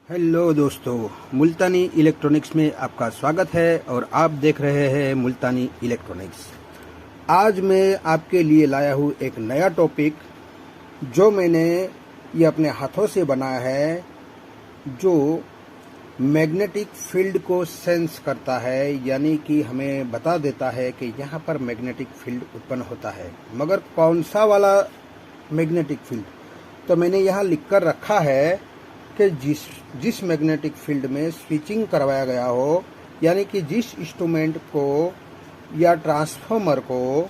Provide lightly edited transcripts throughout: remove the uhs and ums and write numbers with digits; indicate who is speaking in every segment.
Speaker 1: Hello दोस्तों, मुल्तानी electronics में आपका स्वागत है और आप देख रहे हैं मुल्तानी इलेक्ट्रॉनिक्स। आज मैं आपके लिए लाया हूँ एक नया टॉपिक जो मैंने ये अपने हाथों से बनाया है, जो मैग्नेटिक फील्ड को सेंस करता है, यानी कि हमें बता देता है कि यहाँ पर मैग्नेटिक फील्ड उत्पन्न होता है। मगर कौन सा वाला मैग्नेटिक फील्ड, तो मैंने यहाँ लिख कर रखा है कि जिस मैग्नेटिक फील्ड में स्विचिंग करवाया गया हो, यानी कि जिस इंस्ट्रूमेंट को या ट्रांसफार्मर को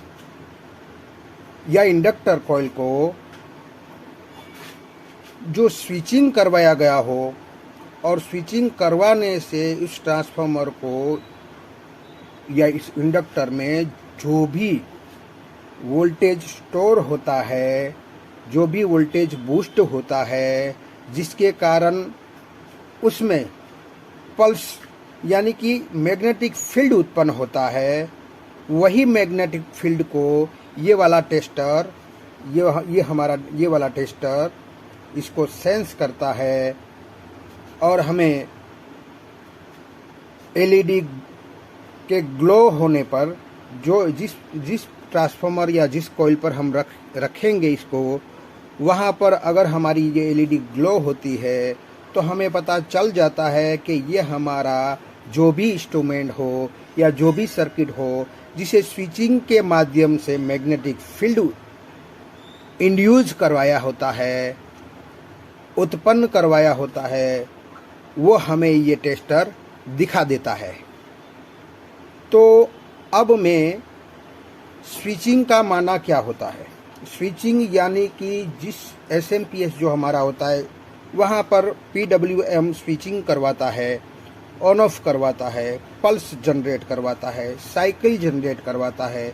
Speaker 1: या इंडक्टर कॉइल को जो स्विचिंग करवाया गया हो और स्विचिंग करवाने से इस ट्रांसफार्मर को या इस इंडक्टर में जो भी वोल्टेज स्टोर होता है, जो भी वोल्टेज बूस्ट होता है, जिसके कारण उसमें पल्स यानी कि मैग्नेटिक फील्ड उत्पन्न होता है, वही मैग्नेटिक फील्ड को ये वाला टेस्टर, ये वाला टेस्टर इसको सेंस करता है और हमें एलईडी के ग्लो होने पर जो जिस ट्रांसफार्मर या जिस कॉइल पर हम रखेंगे इसको, वहाँ पर अगर हमारी ये एलईडी ग्लो होती है तो हमें पता चल जाता है कि ये हमारा जो भी इंस्ट्रूमेंट हो या जो भी सर्किट हो जिसे स्विचिंग के माध्यम से मैग्नेटिक फील्ड इंड्यूस करवाया होता है, उत्पन्न करवाया होता है, वो हमें ये टेस्टर दिखा देता है। तो अब मैं स्विचिंग का माना क्या होता है। स्विचिंग यानी कि जिस एसएमपीएस जो हमारा होता है वहाँ पर पीडब्ल्यूएम स्विचिंग करवाता है, ऑन ऑफ करवाता है, पल्स जनरेट करवाता है, साइकिल जनरेट करवाता है,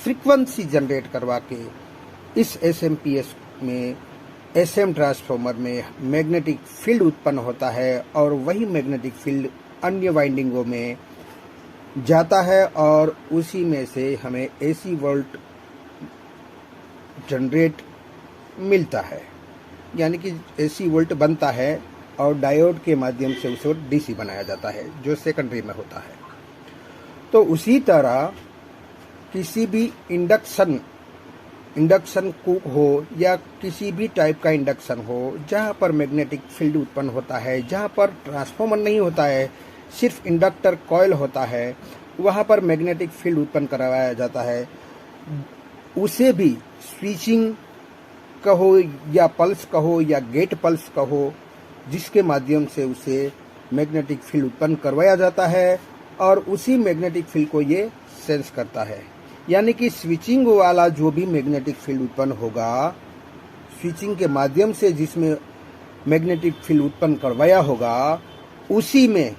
Speaker 1: फ्रीक्वेंसी जनरेट करवा के इस एसएमपीएस में, एसएम ट्रांसफार्मर में मैग्नेटिक फील्ड उत्पन्न होता है और वही मैग्नेटिक फील्ड अन्य वाइंडिंगों में जाता है और उसी में से हमें एसी वोल्ट जनरेट मिलता है, यानी कि एसी वोल्ट बनता है और डायोड के माध्यम से उसे डीसी बनाया जाता है जो सेकेंडरी में होता है। तो उसी तरह किसी भी इंडक्शन कुक हो या किसी भी टाइप का इंडक्शन हो जहाँ पर मैग्नेटिक फील्ड उत्पन्न होता है, जहाँ पर ट्रांसफार्मर नहीं होता है, सिर्फ इंडक्टर कॉइल होता है, वहाँ पर मैग्नेटिक फील्ड उत्पन्न करवाया जाता है। उसे भी स्विचिंग कहो या पल्स कहो या गेट पल्स कहो, जिसके माध्यम से उसे मैग्नेटिक फील्ड उत्पन्न करवाया जाता है और उसी मैग्नेटिक फील्ड को ये सेंस करता है। यानी कि स्विचिंग वाला जो भी मैग्नेटिक फील्ड उत्पन्न होगा, स्विचिंग के माध्यम से जिसमें मैग्नेटिक फील्ड उत्पन्न करवाया होगा, उसी में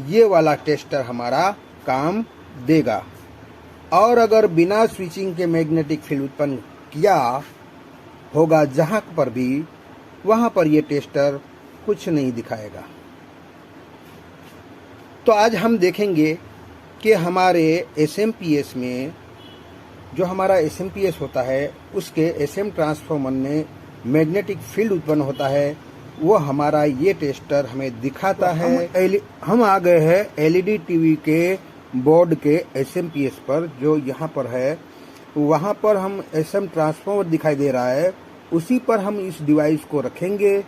Speaker 1: ये वाला टेस्टर हमारा काम देगा। और अगर बिना स्विचिंग के मैग्नेटिक फील्ड उत्पन्न किया होगा जहां पर भी, वहां पर ये टेस्टर कुछ नहीं दिखाएगा। तो आज हम देखेंगे कि हमारे एसएमपीएस में जो हमारा एसएमपीएस होता है उसके एसएम ट्रांसफार्मर में मैग्नेटिक फील्ड उत्पन्न होता है, वो हमारा ये टेस्टर हमें दिखाता है। हम आ गए हैं एलईडी टीवी के बोर्ड के एसएमपीएस पर, जो यहाँ पर है। वहाँ पर हम एसएम ट्रांसफार्मर दिखाई दे रहा है, उसी पर हम इस डिवाइस को रखेंगे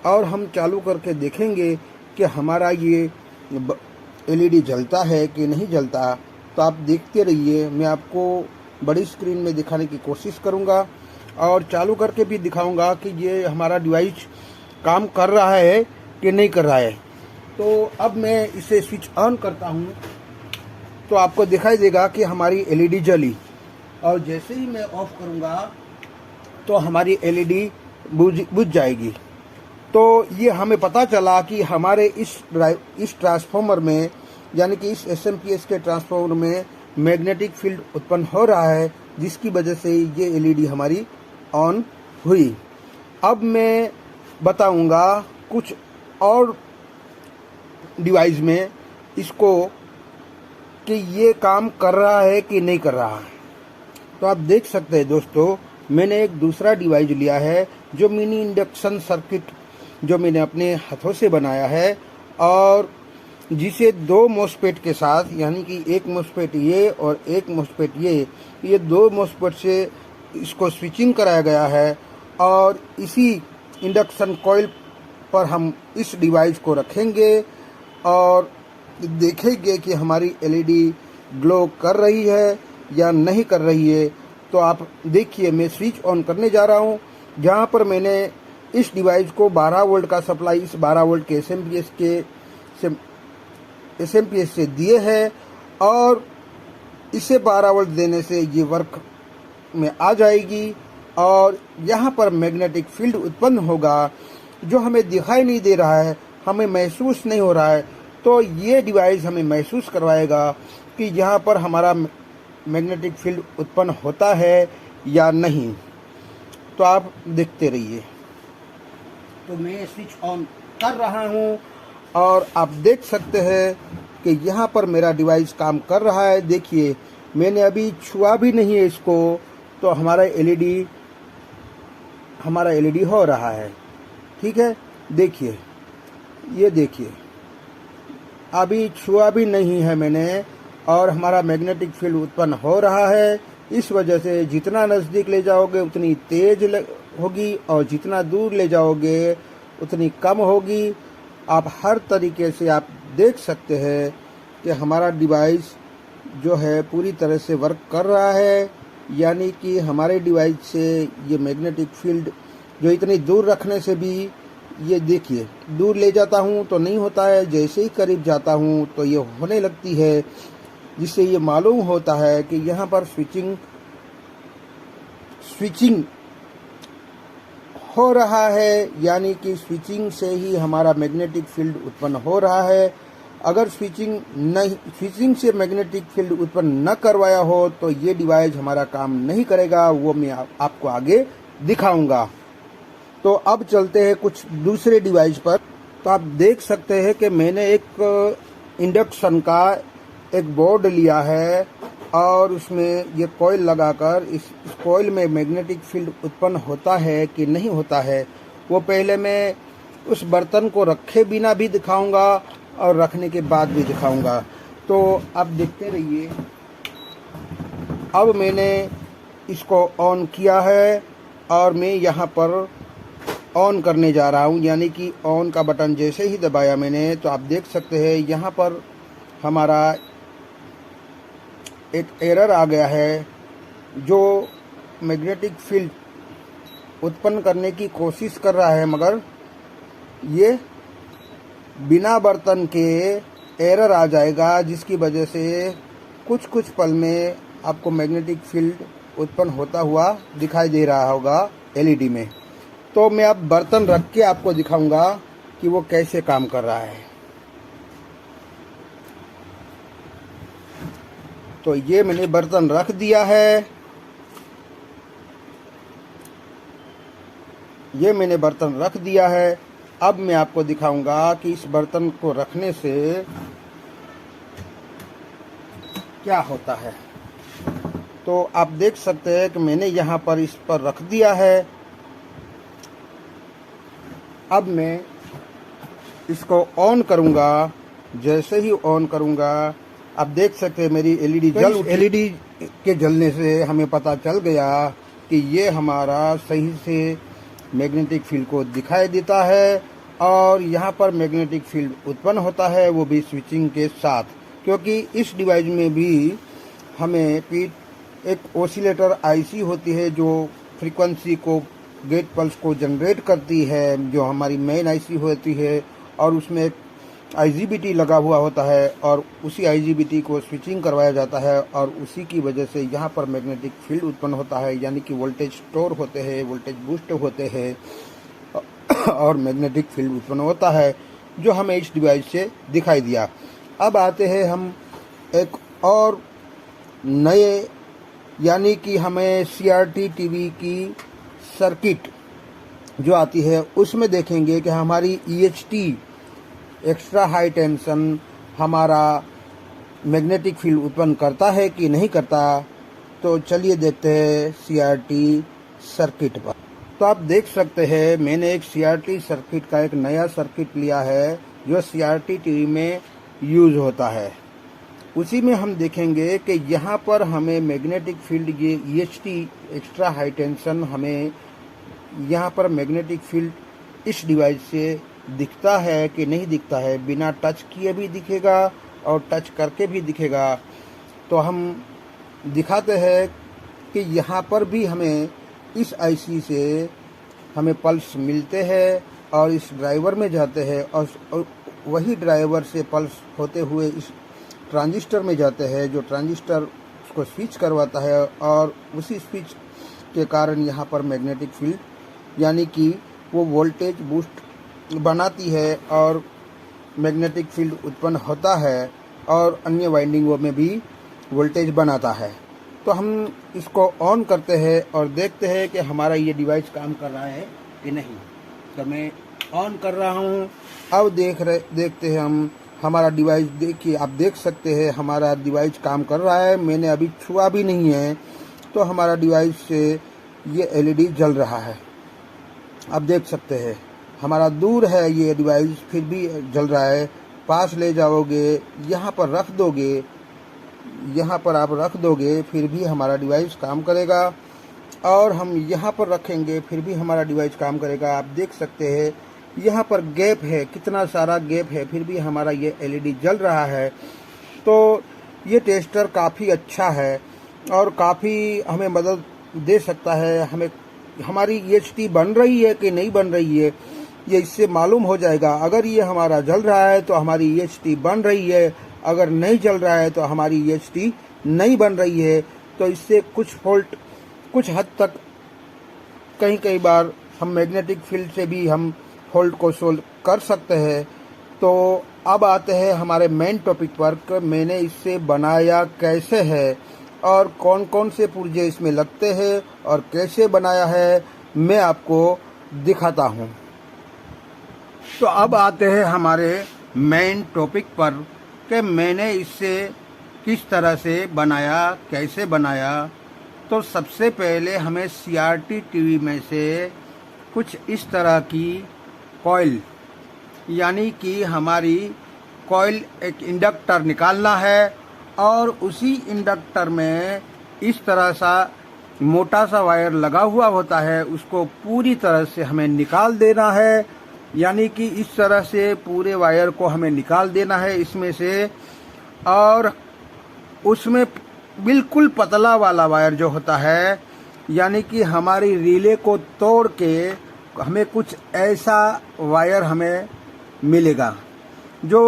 Speaker 1: और हम चालू करके देखेंगे कि हमारा ये एलईडी जलता है कि नहीं जलता। तो आप देखते रहिए, मैं आपको बड़ी स्क्रीन में दिखाने की कोशिश करूँगा और चालू करके भी दिखाऊँगा कि ये हमारा डिवाइस काम कर रहा है कि नहीं कर रहा है। तो अब मैं इसे स्विच ऑन करता हूँ तो आपको दिखाई देगा कि हमारी एलईडी जली, और जैसे ही मैं ऑफ करूँगा तो हमारी एलईडी बुझ जाएगी। तो ये हमें पता चला कि हमारे इस ट्रांसफार्मर में, यानी कि इस एसएमपीएस के ट्रांसफार्मर में मैग्नेटिक फील्ड उत्पन्न हो रहा है, जिसकी वजह से ये एलईडी हमारी ऑन हुई। अब मैं बताऊंगा कुछ और डिवाइस में इसको कि ये काम कर रहा है कि नहीं कर रहा है। तो आप देख सकते हैं दोस्तों, मैंने एक दूसरा डिवाइस लिया है जो मिनी इंडक्शन सर्किट जो मैंने अपने हाथों से बनाया है, और जिसे 2 मोस्फेट के साथ, यानी कि एक मोस्फेट ये और एक मोस्फेट ये 2 मोस्फेट से इसको स्विचिंग कराया गया है। और इसी इंडक्शन कॉइल पर हम इस डिवाइस को रखेंगे और देखेंगे कि हमारी एलईडी ग्लो कर रही है या नहीं कर रही है। तो आप देखिए, मैं स्विच ऑन करने जा रहा हूँ, जहाँ पर मैंने इस डिवाइस को 12 वोल्ट का सप्लाई इस 12 वोल्ट के एसएमपीएस से दिए हैं, और इसे 12 वोल्ट देने से ये वर्क में आ जाएगी और यहाँ पर मैग्नेटिक फील्ड उत्पन्न होगा, जो हमें दिखाई नहीं दे रहा है, हमें महसूस नहीं हो रहा है। तो ये डिवाइस हमें महसूस करवाएगा कि यहाँ पर हमारा मैग्नेटिक फील्ड उत्पन्न होता है या नहीं। तो आप देखते रहिए। तो मैं स्विच ऑन कर रहा हूँ और आप देख सकते हैं कि यहाँ पर मेरा डिवाइस काम कर रहा है। देखिए, मैंने अभी छुआ भी नहीं है इसको, तो हमारा एलईडी हो रहा है। ठीक है, देखिए, ये देखिए, अभी छुआ भी नहीं है मैंने, और हमारा मैग्नेटिक फील्ड उत्पन्न हो रहा है। इस वजह से जितना नज़दीक ले जाओगे उतनी तेज होगी, और जितना दूर ले जाओगे उतनी कम होगी। आप हर तरीके से आप देख सकते हैं कि हमारा डिवाइस जो है पूरी तरह से वर्क कर रहा है, यानी कि हमारे डिवाइस से ये मैग्नेटिक फील्ड जो इतनी दूर रखने से भी, ये देखिए, दूर ले जाता हूँ तो नहीं होता है, जैसे ही करीब जाता हूँ तो ये होने लगती है, जिससे ये मालूम होता है कि यहाँ पर स्विचिंग हो रहा है, यानी कि स्विचिंग से ही हमारा मैग्नेटिक फील्ड उत्पन्न हो रहा है। अगर स्विचिंग से मैग्नेटिक फील्ड उत्पन्न न करवाया हो तो ये डिवाइस हमारा काम नहीं करेगा, वो मैं आपको आगे दिखाऊंगा। तो अब चलते हैं कुछ दूसरे डिवाइस पर। तो आप देख सकते हैं कि मैंने एक इंडक्शन का एक बोर्ड लिया है, और उसमें ये कॉइल लगाकर इस कॉइल में मैग्नेटिक फील्ड उत्पन्न होता है कि नहीं होता है, वो पहले मैं उस बर्तन को रखे बिना भी दिखाऊंगा और रखने के बाद भी दिखाऊंगा। तो आप देखते रहिए। अब मैंने इसको ऑन किया है और मैं यहाँ पर ऑन करने जा रहा हूँ, यानी कि ऑन का बटन जैसे ही दबाया मैंने, तो आप देख सकते हैं यहाँ पर हमारा एक एरर आ गया है, जो मैग्नेटिक फील्ड उत्पन्न करने की कोशिश कर रहा है, मगर ये बिना बर्तन के एरर आ जाएगा, जिसकी वजह से कुछ पल में आपको मैग्नेटिक फील्ड उत्पन्न होता हुआ दिखाई दे रहा होगा एलईडी में। तो मैं अब बर्तन रख के आपको दिखाऊंगा कि वो कैसे काम कर रहा है। तो ये मैंने बर्तन रख दिया है, अब मैं आपको दिखाऊंगा कि इस बर्तन को रखने से क्या होता है। तो आप देख सकते हैं कि मैंने यहाँ पर इस पर रख दिया है। अब मैं इसको ऑन करूँगा। जैसे ही ऑन करूँगा, आप देख सकते हैं मेरी एलईडी एलईडी के जलने से हमें पता चल गया कि ये हमारा सही से मैग्नेटिक फील्ड को दिखाई देता है, और यहाँ पर मैग्नेटिक फील्ड उत्पन्न होता है, वो भी स्विचिंग के साथ। क्योंकि इस डिवाइस में भी हमें एक ओसिलेटर आईसी होती है, जो फ्रीक्वेंसी को, गेट पल्स को जनरेट करती है, जो हमारी मेन आईसी होती है, और उसमें एक आईजीबीटी लगा हुआ होता है, और उसी आईजीबीटी को स्विचिंग करवाया जाता है, और उसी की वजह से यहाँ पर मैग्नेटिक फील्ड उत्पन्न होता है, यानी कि वोल्टेज स्टोर होते हैं, वोल्टेज बूस्ट होते हैं, और मैग्नेटिक फील्ड उत्पन्न होता है, जो हमें इस डिवाइस से दिखाई दिया। अब आते हैं हम एक और नए, यानी कि हमें सीआरटी टीवी की सर्किट जो आती है, उसमें देखेंगे कि हमारी ईएचटी एक्स्ट्रा हाई टेंशन हमारा मैग्नेटिक फील्ड उत्पन्न करता है कि नहीं करता। तो चलिए देखते हैं सीआरटी सर्किट पर। तो आप देख सकते हैं मैंने एक सीआरटी सर्किट का एक नया सर्किट लिया है जो सीआरटी टीवी में यूज होता है। उसी में हम देखेंगे कि यहाँ पर हमें मैग्नेटिक फील्ड ये ईएचटी एक्स्ट्रा हाई टेंशन हमें यहाँ पर मैग्नेटिक फील्ड इस डिवाइस से दिखता है कि नहीं दिखता है। बिना टच किए भी दिखेगा और टच करके भी दिखेगा। तो हम दिखाते हैं कि यहाँ पर भी हमें इस आईसी से हमें पल्स मिलते हैं और इस ड्राइवर में जाते हैं और वही ड्राइवर से पल्स होते हुए इस ट्रांजिस्टर में जाते हैं, जो ट्रांजिस्टर उसको स्विच करवाता है और उसी स्विच के कारण यहाँ पर मैग्नेटिक फील्ड यानी कि वो वोल्टेज बूस्ट बनाती है और मैग्नेटिक फील्ड उत्पन्न होता है और अन्य वाइंडिंगों में भी वोल्टेज बनाता है। तो हम इसको ऑन करते हैं और देखते हैं कि हमारा ये डिवाइस काम कर रहा है कि नहीं। तो मैं ऑन कर रहा हूँ। अब देखते हैं हम हमारा डिवाइस। देखिए आप देख सकते हैं हमारा डिवाइस काम कर रहा है। मैंने अभी छुआ भी नहीं है तो हमारा डिवाइस से ये एलईडी जल रहा है। आप देख सकते हैं हमारा दूर है ये डिवाइस फिर भी जल रहा है। पास ले जाओगे, यहाँ पर रख दोगे, यहाँ पर आप रख दोगे फिर भी हमारा डिवाइस काम करेगा और हम यहाँ पर रखेंगे फिर भी हमारा डिवाइस काम करेगा। आप देख सकते हैं यहाँ पर गैप है, कितना सारा गैप है, फिर भी हमारा ये एलईडी जल रहा है। तो ये टेस्टर काफ़ी अच्छा है और काफ़ी हमें मदद दे सकता है। हमें हमारी ईएचटी बन रही है कि नहीं बन रही है ये इससे मालूम हो जाएगा। अगर ये हमारा जल रहा है तो हमारी ईएचटी बन रही है, अगर नहीं जल रहा है तो हमारी ईएचटी नहीं बन रही है। तो इससे कुछ फॉल्ट कुछ हद तक कई बार हम मैग्नेटिक फील्ड से भी हम फॉल्ट को सोल्व कर सकते हैं। तो अब आते हैं हमारे मेन टॉपिक पर कि मैंने इससे बनाया कैसे है और कौन कौन से पुर्जे इसमें लगते हैं और कैसे बनाया है मैं आपको दिखाता हूँ। तो अब आते हैं हमारे मेन टॉपिक पर कि मैंने इससे किस तरह से बनाया, कैसे बनाया। तो सबसे पहले हमें सीआरटी टीवी में से कुछ इस तरह की कॉइल यानी कि हमारी कॉइल एक इंडक्टर निकालना है और उसी इंडक्टर में इस तरह सा मोटा सा वायर लगा हुआ होता है, उसको पूरी तरह से हमें निकाल देना है। यानी कि इस तरह से पूरे वायर को हमें निकाल देना है इसमें से और उसमें बिल्कुल पतला वाला वायर जो होता है यानी कि हमारी रिले को तोड़ के हमें कुछ ऐसा वायर हमें मिलेगा जो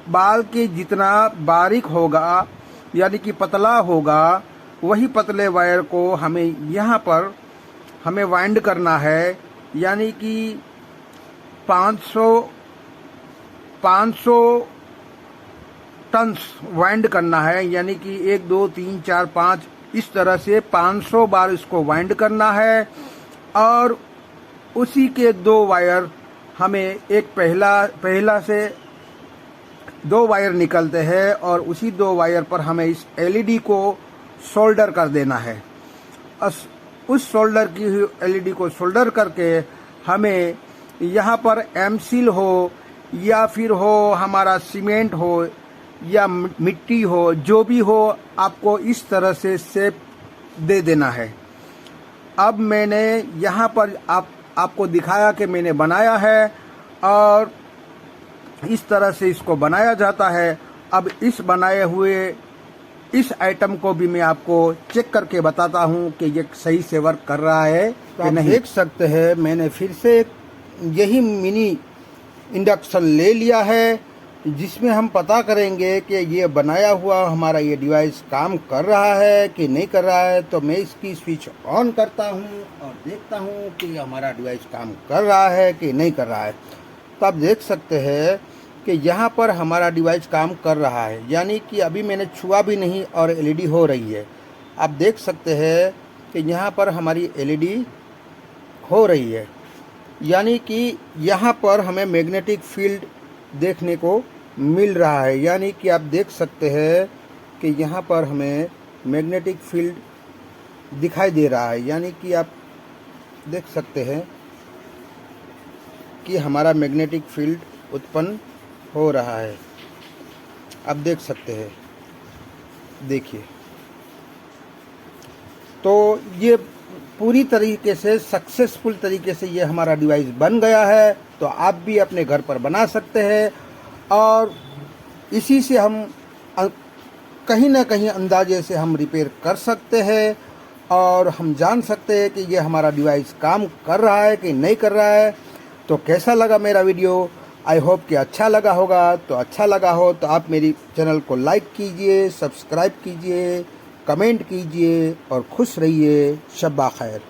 Speaker 1: बाल के जितना बारीक होगा यानी कि पतला होगा। वही पतले वायर को हमें यहाँ पर हमें वाइंड करना है यानी कि 500 टन्स वाइंड करना है। यानी कि 1 2 3 4 5 इस तरह से 500 बार इसको वाइंड करना है और उसी के 2 वायर हमें एक पहला से 2 वायर निकलते हैं और उसी 2 वायर पर हमें इस एलईडी को सोल्डर कर देना है। उस सोल्डर की हुई एलईडी को सोल्डर करके हमें यहाँ पर एमसील हो या फिर हो हमारा सीमेंट हो या मिट्टी हो, जो भी हो आपको इस तरह से शेप दे देना है। अब मैंने यहाँ पर आपको दिखाया कि मैंने बनाया है और इस तरह से इसको बनाया जाता है। अब इस बनाए हुए इस आइटम को भी मैं आपको चेक करके बताता हूँ कि ये सही से वर्क कर रहा है कि नहीं। देख सकते हैं मैंने फिर से यही मिनी इंडक्शन ले लिया है जिसमें हम पता करेंगे कि ये बनाया हुआ हमारा ये डिवाइस काम कर रहा है कि नहीं कर रहा है। तो मैं इसकी स्विच ऑन करता हूँ और देखता हूँ कि हमारा डिवाइस काम कर रहा है कि नहीं कर रहा है। तो आप देख सकते हैं कि यहाँ पर हमारा डिवाइस काम कर रहा है यानी कि अभी मैंने छुआ भी नहीं और एलईडी हो रही है। आप देख सकते हैं कि यहाँ पर हमारी एलईडी हो रही है यानी कि यहाँ पर हमें मैग्नेटिक फील्ड देखने को मिल रहा है। यानी कि आप देख सकते हैं कि यहाँ पर हमें मैग्नेटिक फील्ड दिखाई दे रहा है। यानी कि आप देख सकते हैं कि हमारा मैग्नेटिक फील्ड उत्पन्न हो रहा है। आप देख सकते हैं, देखिए। तो ये पूरी तरीके से सक्सेसफुल तरीके से ये हमारा डिवाइस बन गया है। तो आप भी अपने घर पर बना सकते हैं और इसी से हम कहीं ना कहीं अंदाजे से हम रिपेयर कर सकते हैं और हम जान सकते हैं कि ये हमारा डिवाइस काम कर रहा है कि नहीं कर रहा है। तो कैसा लगा मेरा वीडियो? आई होप कि अच्छा लगा होगा। तो अच्छा लगा हो तो आप मेरी चैनल को लाइक कीजिए, सब्सक्राइब कीजिए, कमेंट कीजिए और खुश रहिए। शब्बा खैर।